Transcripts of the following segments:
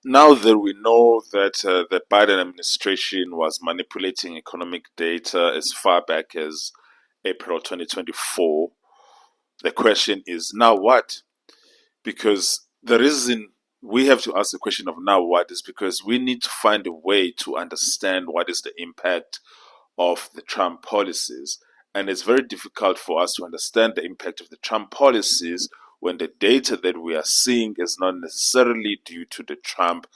Now that we know that the Biden administration was manipulating economic data as far back as April 2024, the question is now what? Because the reason we have to ask the question of now what is because we need to find a way to understand what is the impact of the Trump policies. And it's very difficult for us to understand the impact of the Trump policies when the data that we are seeing is not necessarily due to the Trump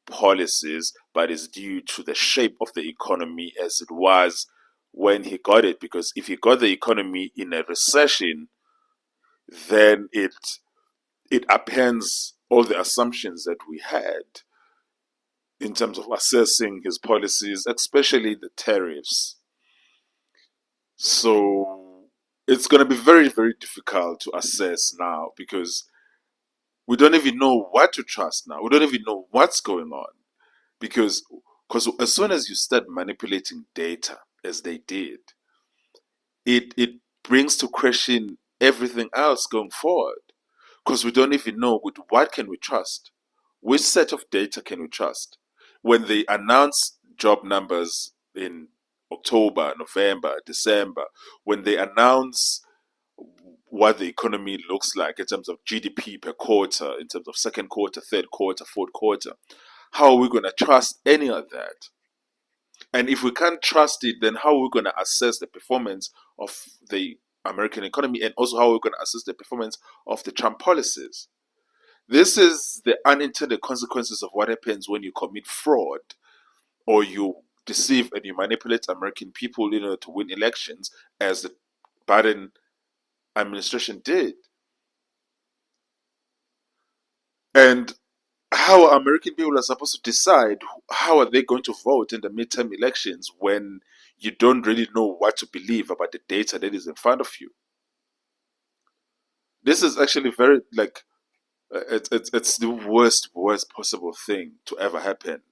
policies, but is due to the shape of the economy as it was when he got it. Because if he got the economy in a recession, then it appends all the assumptions that we had in terms of assessing his policies, especially the tariffs. So it's going to be very, very difficult to assess now because we don't even know what to trust now. We don't even know what's going on because as soon as you start manipulating data, as they did, it brings to question everything else going forward because we don't even know what can we trust, which set of data can we trust. When they announce job numbers in October, November, December, when they announce what the economy looks like in terms of GDP per quarter, in terms of second quarter, third quarter, fourth quarter, how are we going to trust any of that? And if we can't trust it, then how are we going to assess the performance of the American economy and also how are we going to assess the performance of the Trump policies? This is the unintended consequences of what happens when you commit fraud or you deceive and you manipulate American people in order to win elections, as the Biden administration did. And how American people are supposed to decide how are they going to vote in the midterm elections when you don't really know what to believe about the data that is in front of you. This is actually very like it's the worst possible thing to ever happen.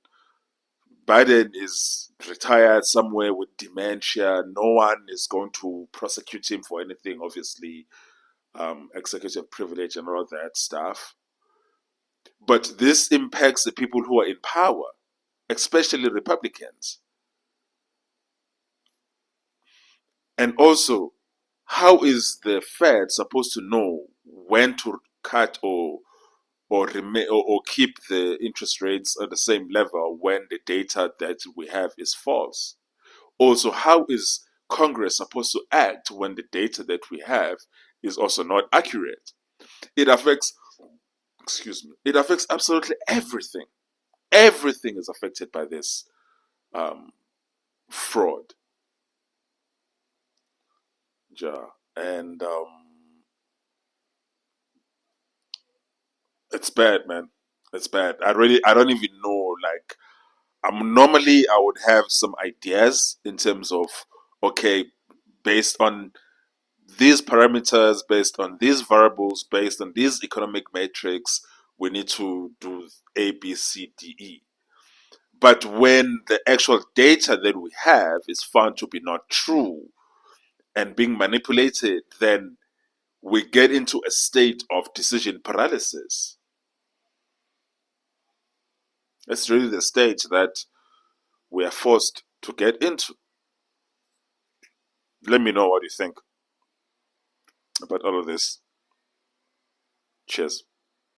Biden is retired somewhere with dementia. No one is going to prosecute him for anything, obviously, executive privilege and all that stuff. But this impacts the people who are in power, especially Republicans. And also, how is the Fed supposed to know when to cut or keep the interest rates at the same level when the data that we have is false? Also, how is Congress supposed to act when the data that we have is also not accurate? It affects, excuse me, it affects absolutely everything. Everything is affected by this um, fraud. Ja. And it's bad, man. It's bad. I don't even know. Like, normally I would have some ideas in terms of, okay, based on these parameters, based on these variables, based on these economic metrics, we need to do A, B, C, D, E. But when the actual data that we have is found to be not true and being manipulated, then we get into a state of decision paralysis. It's really the stage that we are forced to get into. Let me know what you think about all of this. Cheers.